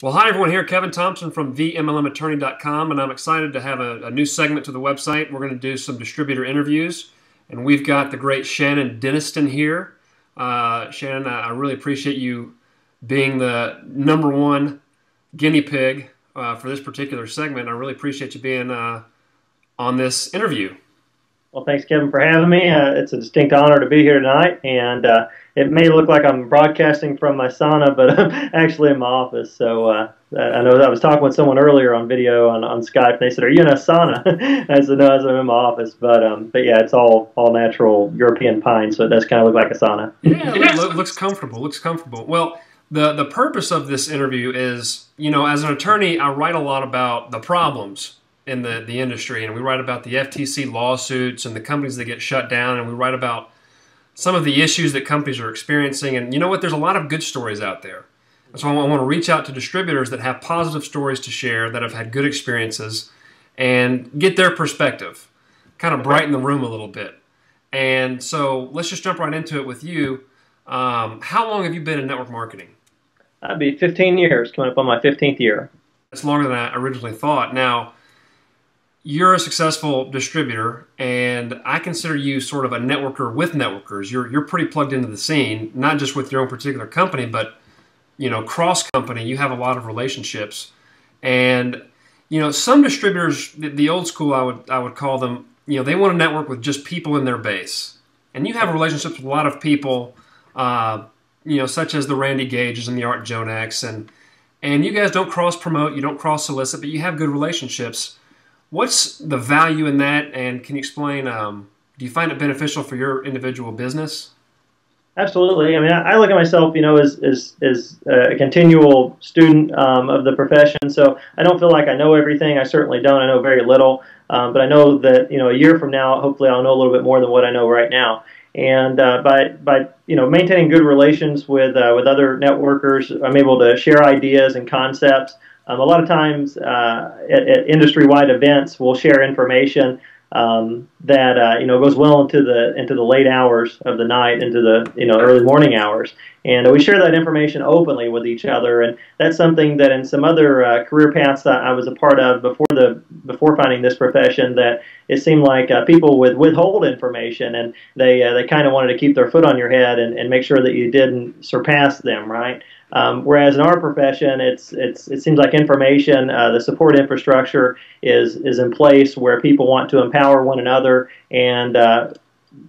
Well, hi everyone here. Kevin Thompson from themlmattorney.com, and I'm excited to have a new segment to the website. We're going to do some distributor interviews, and we've got the great Shannon Denniston here. Shannon, I really appreciate you being the #1 guinea pig for this particular segment. I really appreciate you being on this interview. Well, thanks, Kevin, for having me. It's a distinct honor to be here tonight, and it may look like I'm broadcasting from my sauna, but I'm actually in my office. So I know I was talking with someone earlier on video on Skype, and they said, "Are you in a sauna?" I said, "No, I'm in my office." But yeah, it's all natural European pine, so it does kind of look like a sauna. Yeah, it looks comfortable. Looks comfortable. Well, the purpose of this interview is, as an attorney, I write a lot about the problems in the industry, and we write about the FTC lawsuits and the companies that get shut down, and we write about some of the issues that companies are experiencing. And you know what? There's a lot of good stories out there. So I want to reach out to distributors that have positive stories to share, that have had good experiences, and get their perspective, kind of brighten the room a little bit. And so let's just jump right into it with you. How long have you been in network marketing? I'd be 15 years, coming up on my 15th year. That's longer than I originally thought. Now, you're a successful distributor, and I consider you sort of a networker with networkers. You're pretty plugged into the scene, not just with your own particular company, but cross company. You have a lot of relationships, and some distributors, the old school, I would call them. They want to network with just people in their base, and you have relationships with a lot of people, such as the Randy Gages and the Art Jonax, and you guys don't cross promote, you don't cross solicit, but you have good relationships. What's the value in that, and can you explain, do you find it beneficial for your individual business? Absolutely. I mean, I look at myself, as a continual student of the profession, so I don't feel like I know everything. I certainly don't. I know very little, but I know that, a year from now, hopefully I'll know a little bit more than what I know right now. And by maintaining good relations with other networkers, I'm able to share ideas and concepts. A lot of times at industry-wide events, we'll share information that goes well into the late hours of the night, into the early morning hours, and we share that information openly with each other. And that's something that in some other career paths that I was a part of before finding this profession, that it seemed like people would withhold information, and they kind of wanted to keep their foot on your head and make sure that you didn't surpass them, right? Whereas in our profession, it seems like information, the support infrastructure is in place where people want to empower one another, and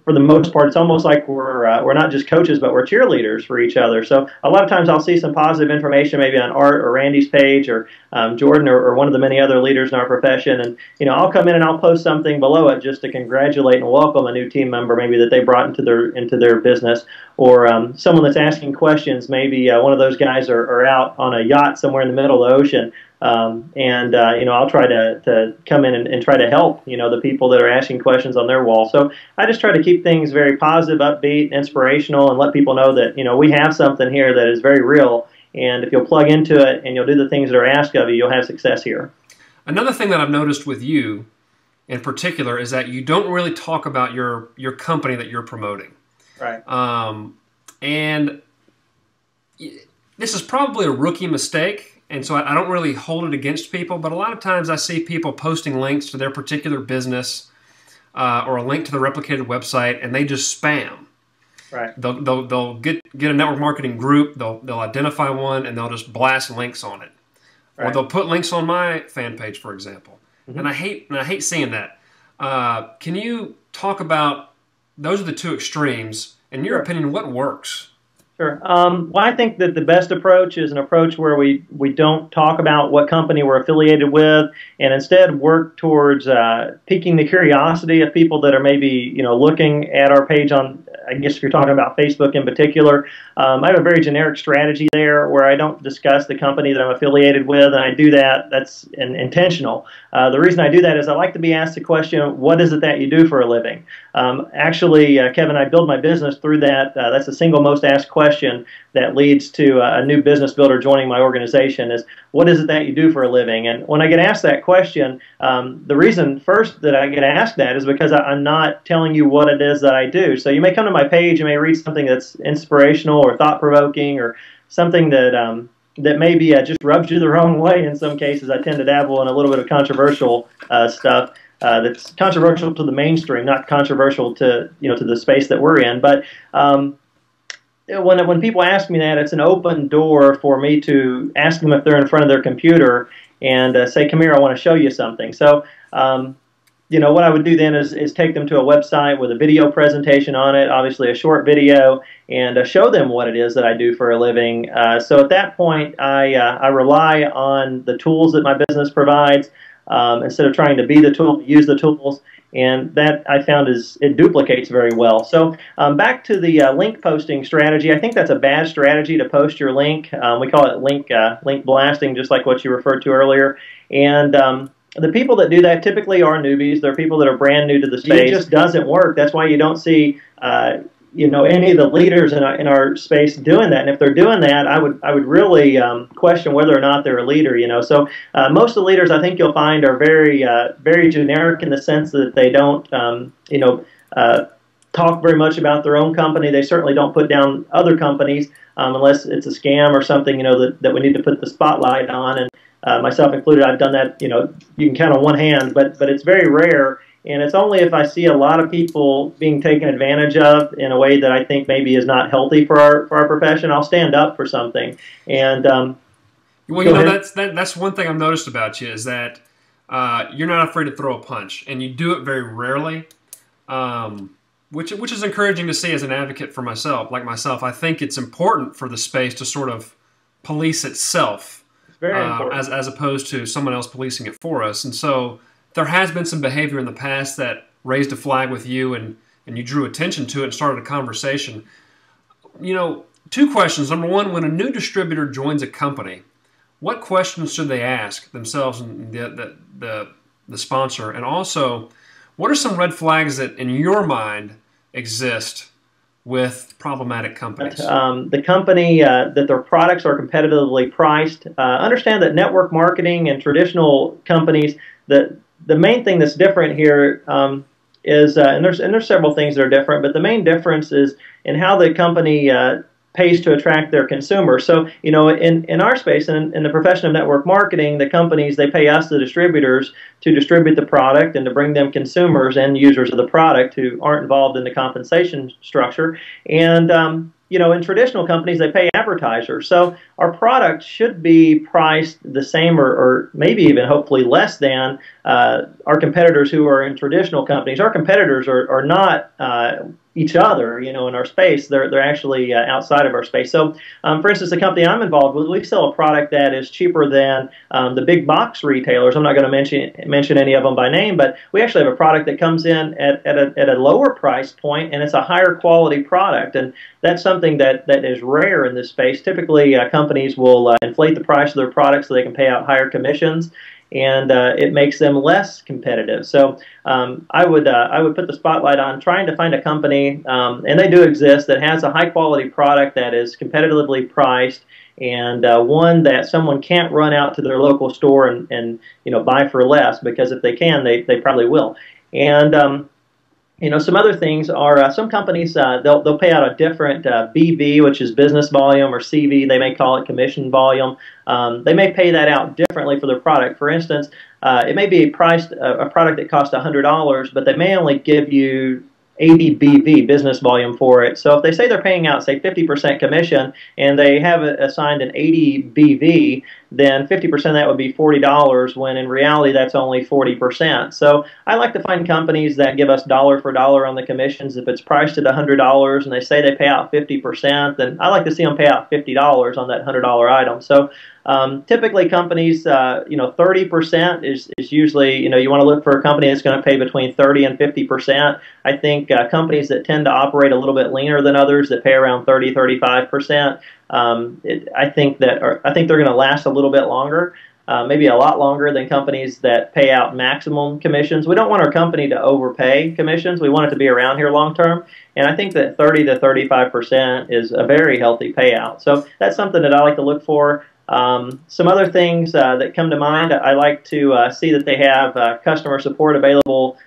for the most part, it's almost like we're not just coaches, but we're cheerleaders for each other. So a lot of times I'll see some positive information maybe on Art or Randy's page, or Jordan or one of the many other leaders in our profession, and I'll come in and I'll post something below it just to congratulate and welcome a new team member maybe that they brought into their business, or someone that's asking questions. Maybe one of those guys are out on a yacht somewhere in the middle of the ocean. I'll try to come in and try to help, the people that are asking questions on their wall. So I just try to keep things very positive, upbeat, inspirational, and let people know that, we have something here that is very real. And if you'll plug into it and you'll do the things that are asked of you, you'll have success here. Another thing that I've noticed with you in particular is that you don't really talk about your company that you're promoting. Right. And this is probably a rookie mistake. And so I don't really hold it against people, but a lot of times I see people posting links to their particular business or a link to the replicated website, and they just spam. Right. They'll get a network marketing group, they'll identify one, and they'll just blast links on it. Right. Or they'll put links on my fan page, for example. Mm-hmm. And I hate seeing that. Can you talk about, those are the two extremes. In your opinion, what works? Sure. Well, I think that the best approach is an approach where we don't talk about what company we're affiliated with, and instead work towards piquing the curiosity of people that are maybe looking at our page on, I guess if you're talking about Facebook in particular. I have a very generic strategy there where I don't discuss the company that I'm affiliated with, and I do that. That's intentional. The reason I do that is I like to be asked the question, what is it that you do for a living? Actually, Kevin, I build my business through that. That's the single most asked question that leads to a new business builder joining my organization is, what is it that you do for a living? And when I get asked that question, the reason first that I get asked that is because I'm not telling you what it is that I do. So you may come to my page, you may read something that's inspirational or thought-provoking or something that that maybe just rubs you the wrong way in some cases. I tend to dabble in a little bit of controversial stuff that's controversial to the mainstream, not controversial to to the space that we're in. But when people ask me that, it's an open door for me to ask them if they're in front of their computer and say, "Come here, I want to show you something." So, what I would do then is take them to a website with a video presentation on it, obviously a short video, and show them what it is that I do for a living. So at that point, I rely on the tools that my business provides instead of trying to be the tool, use the tools. And that I found it duplicates very well. So back to the link posting strategy. I think that's a bad strategy to post your link. We call it link blasting, just like what you referred to earlier. And the people that do that typically are newbies. They're people that are brand new to the space. It just doesn't work. That's why you don't see any of the leaders in our space doing that. And if they're doing that, I would really question whether or not they're a leader. So most of the leaders I think you'll find are very generic in the sense that they don't talk very much about their own company. They certainly don't put down other companies unless it's a scam or something that we need to put the spotlight on. And myself included, I've done that. You can count on one hand, but it's very rare. And it's only if I see a lot of people being taken advantage of in a way that I think maybe is not healthy for our profession, I'll stand up for something. And well, that's one thing I've noticed about you is that you're not afraid to throw a punch, and you do it very rarely, which is encouraging to see as an advocate for myself. Like myself, I think it's important for the space to sort of police itself, very important, as opposed to someone else policing it for us. And so there has been some behavior in the past that raised a flag with you, and you drew attention to it and started a conversation. Two questions. Number one, when a new distributor joins a company, what questions should they ask themselves and the sponsor? And also, what are some red flags that, in your mind, exist with problematic companies? The company, that their products are competitively priced. Understand that network marketing and traditional companies, the main thing that's different here is, and there's several things that are different, but the main difference is in how the company pays to attract their consumers. So, in our space, in the profession of network marketing, the companies, they pay us, the distributors, to distribute the product and to bring them consumers and users of the product who aren't involved in the compensation structure. And in traditional companies, they pay advertisers. So our product should be priced the same or maybe even hopefully less than our competitors who are in traditional companies. Our competitors are not each other, in our space. They're actually outside of our space. So, for instance, the company I'm involved with, we sell a product that is cheaper than the big box retailers. I'm not going to mention any of them by name, but we actually have a product that comes in at a lower price point, and it's a higher quality product. And that's something that is rare in this space. Typically, companies will inflate the price of their products so they can pay out higher commissions, and it makes them less competitive. So I would put the spotlight on trying to find a company, and they do exist, that has a high quality product that is competitively priced, and one that someone can't run out to their local store and buy for less, because if they can, they probably will. And some other things are some companies, they'll pay out a different BV, which is business volume, or CV, they may call it commission volume. They may pay that out differently for their product. For instance, it may be priced a product that costs $100, but they may only give you 80 BV, business volume, for it. So if they say they're paying out, say, 50% commission, and they have assigned an 80 BV, then 50% of that would be $40, when in reality that's only 40%. So I like to find companies that give us dollar for dollar on the commissions. If it's priced at $100 and they say they pay out 50%, then I like to see them pay out $50 on that $100 item. So typically companies, 30% is usually, you want to look for a company that's going to pay between 30 and 50%. I think companies that tend to operate a little bit leaner than others, that pay around 30, 35%, I think they're going to last a little bit longer, maybe a lot longer than companies that pay out maximum commissions. We don't want our company to overpay commissions. We want it to be around here long term. And I think that 30 to 35% is a very healthy payout. So that's something that I like to look for. Some other things that come to mind, I like to see that they have customer support available,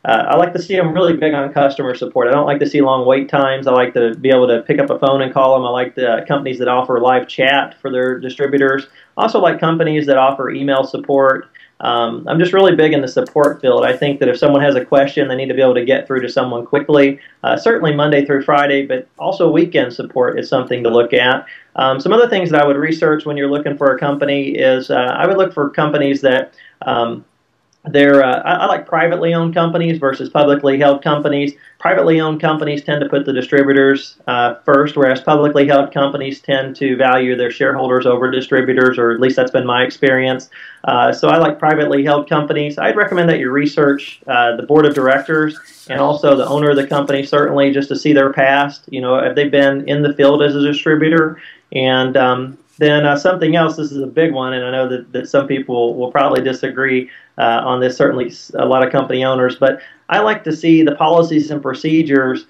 I like to see them really big on customer support. I don't like to see long wait times. I like to be able to pick up a phone and call them. I like the companies that offer live chat for their distributors. I also like companies that offer email support. I'm just really big in the support field. I think that if someone has a question, they need to be able to get through to someone quickly. Certainly Monday through Friday, but also weekend support is something to look at. Some other things that I would research when you're looking for a company is I would look for companies that I like privately owned companies versus publicly held companies. Privately owned companies tend to put the distributors first, whereas publicly held companies tend to value their shareholders over distributors, or at least that's been my experience. So I like privately held companies. I'd recommend that you research the board of directors and also the owner of the company, certainly just to see their past. You know, have they been in the field as a distributor? And then something else, this is a big one, and I know that some people will probably disagree on this, certainly a lot of company owners, but I like to see the policies and procedures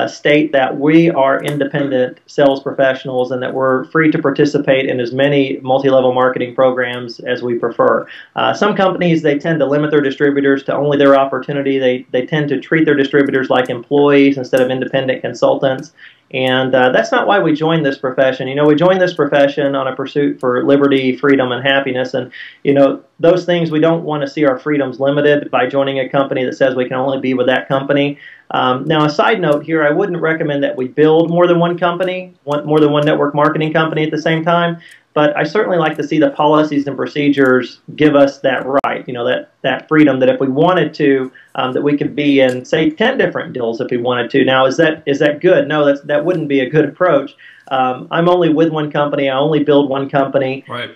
state that we are independent sales professionals and that we're free to participate in as many multi-level marketing programs as we prefer. Some companies, they tend to limit their distributors to only their opportunity. They tend to treat their distributors like employees instead of independent consultants. And that's not why we joined this profession. You know, we joined this profession on a pursuit for liberty, freedom, and happiness. And, you know, those things, we don't want to see our freedoms limited by joining a company that says we can only be with that company. Now, a side note here, I wouldn't recommend that we build more than one company, more than one network marketing company at the same time. But I certainly like to see the policies and procedures give us that right, you know, that freedom that if we wanted to, that we could be in, say, 10 different deals if we wanted to. Now, is that good? No, that wouldn't be a good approach. I'm only with one company. I only build one company. Right.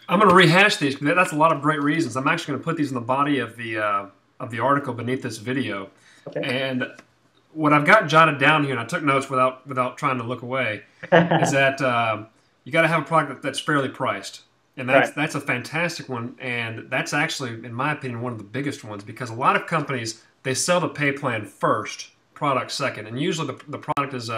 I'm going to rehash these because that's a lot of great reasons. I'm actually going to put these in the body of the article beneath this video. Okay. And what I've got jotted down here, and I took notes without trying to look away, is that you got to have a product that's fairly priced. And that's a fantastic one, and that's actually, in my opinion, one of the biggest ones, because a lot of companies, they sell the pay plan first, product second, and usually the product is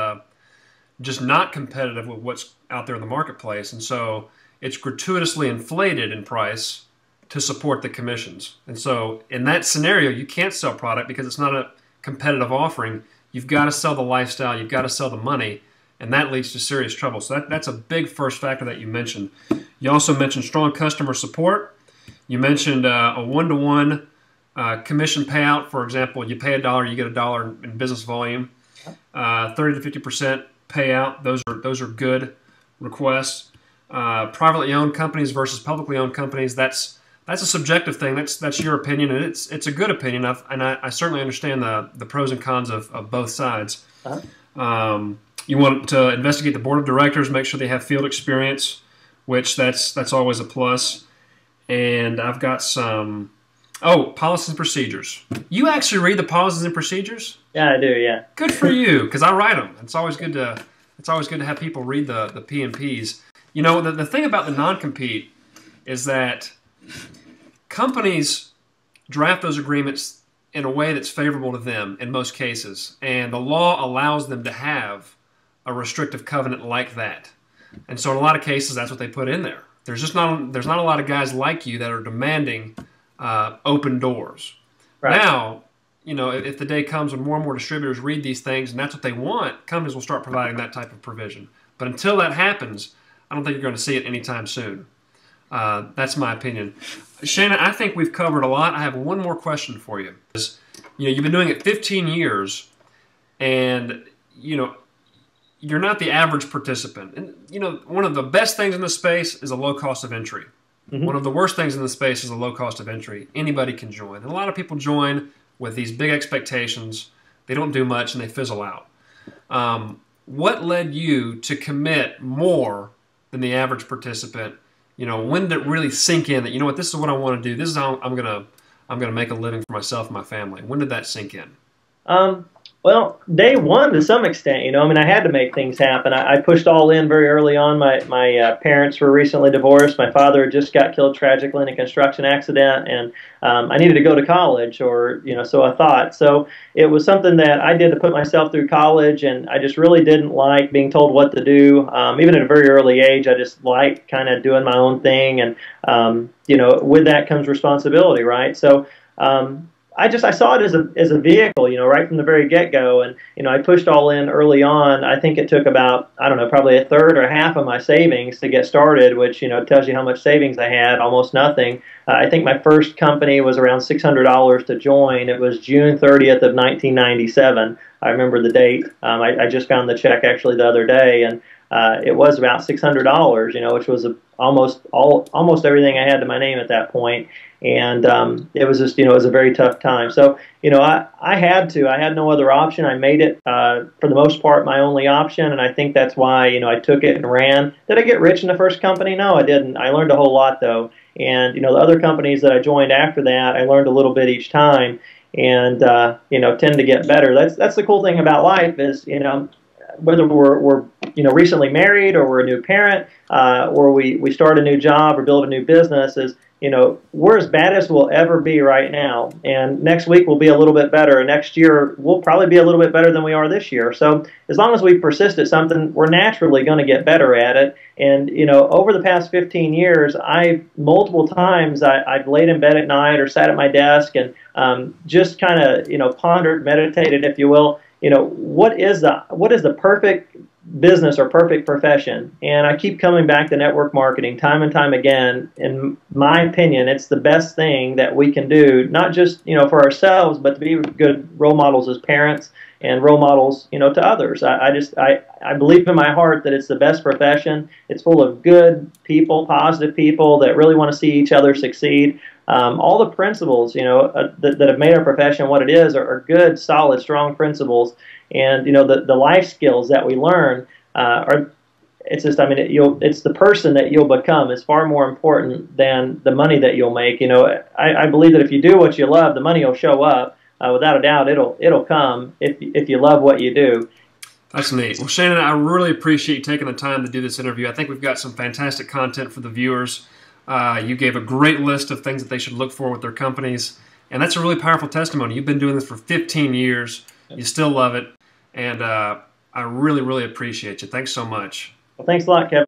just not competitive with what's out there in the marketplace, and so it's gratuitously inflated in price to support the commissions. And so in that scenario, you can't sell product because it's not a competitive offering. You've got to sell the lifestyle, you've got to sell the money, and that leads to serious trouble. So that's a big first factor that you mentioned. You also mentioned strong customer support. You mentioned a one-to-one commission payout. For example, you pay $1, you get $1 in business volume. 30 to 50% payout. Those are good requests. Privately owned companies versus publicly owned companies. That's a subjective thing. That's your opinion, and it's a good opinion. And I certainly understand the pros and cons of both sides. You want to investigate the board of directors, make sure they have field experience, which that's always a plus. And I've got some policies and procedures. You actually read the policies and procedures? Yeah, I do. Yeah. Good for you, because I write them. It's always good to have people read the P&Ps. You know, the thing about the non-compete is that companies draft those agreements in a way that's favorable to them in most cases, and the law allows them to have a restrictive covenant like that. And so in a lot of cases, that's what they put in there. There's not a lot of guys like you that are demanding open doors. Right. Now, you know, if the day comes when more and more distributors read these things and that's what they want, companies will start providing that type of provision. But until that happens, I don't think you're going to see it anytime soon. That's my opinion. Shannon, I think we've covered a lot. I have one more question for you. You know, you've been doing it 15 years, and, you know, you're not the average participant. And, you know, one of the best things in this space is a low cost of entry. Mm-hmm. One of the worst things in this space is a low cost of entry. Anybody can join. And a lot of people join with these big expectations. They don't do much, and they fizzle out. What led you to commit more than the average participant? You know, when did it really sink in that, you know what, this is what I want to do. This is how I'm gonna make a living for myself and my family. When did that sink in? Well, day one to some extent, you know. I mean, I had to make things happen. I pushed all in very early on. My parents were recently divorced. My father had just got killed tragically in a construction accident, and I needed to go to college, or, you know, so I thought. So it was something that I did to put myself through college, and I just really didn't like being told what to do. Even at a very early age, I just liked kind of doing my own thing, and you know, with that comes responsibility, right? So I saw it as a vehicle, right from the very get go, and I pushed all in early on. I think it took about, I don't know, probably a third or half of my savings to get started, which tells you how much savings I had, almost nothing. I think my first company was around $600 to join. It was June 30th of 1997. I remember the date. I just found the check actually the other day, and it was about $600, which was almost everything I had to my name at that point. And it was just, it was a very tough time. So, I had no other option. I made it, for the most part, my only option. And I think that's why, I took it and ran. Did I get rich in the first company? No, I didn't. I learned a whole lot, though. And, the other companies that I joined after that, I learned a little bit each time and, tend to get better. That's the cool thing about life is, whether we're recently married or we're a new parent, or we start a new job or build a new business, is we're as bad as we'll ever be right now, and next week we'll be a little bit better, and next year we'll probably be a little bit better than we are this year. So as long as we persist at something, we're naturally going to get better at it. And over the past 15 years, multiple times I've laid in bed at night or sat at my desk and just kind of pondered, meditated, if you will. What is the perfect business or perfect profession? And I keep coming back to network marketing time and time again. In my opinion, it's the best thing that we can do, not just for ourselves, but to be good role models as parents and role models to others. I believe in my heart that it's the best profession. It's full of good people, positive people that really want to see each other succeed. All the principles that have made our profession what it is are good, solid, strong principles. And the life skills that we learn it's the person that you'll become is far more important than the money that you'll make. I believe that if you do what you love, the money will show up. Without a doubt, it'll come if you love what you do. That's neat. Well, Shannon, I really appreciate you taking the time to do this interview. I think we've got some fantastic content for the viewers. You gave a great list of things that they should look for with their companies, and that's a really powerful testimony. You've been doing this for 15 years. You still love it, and I really, really appreciate you. Thanks so much. Well, thanks a lot, Kevin.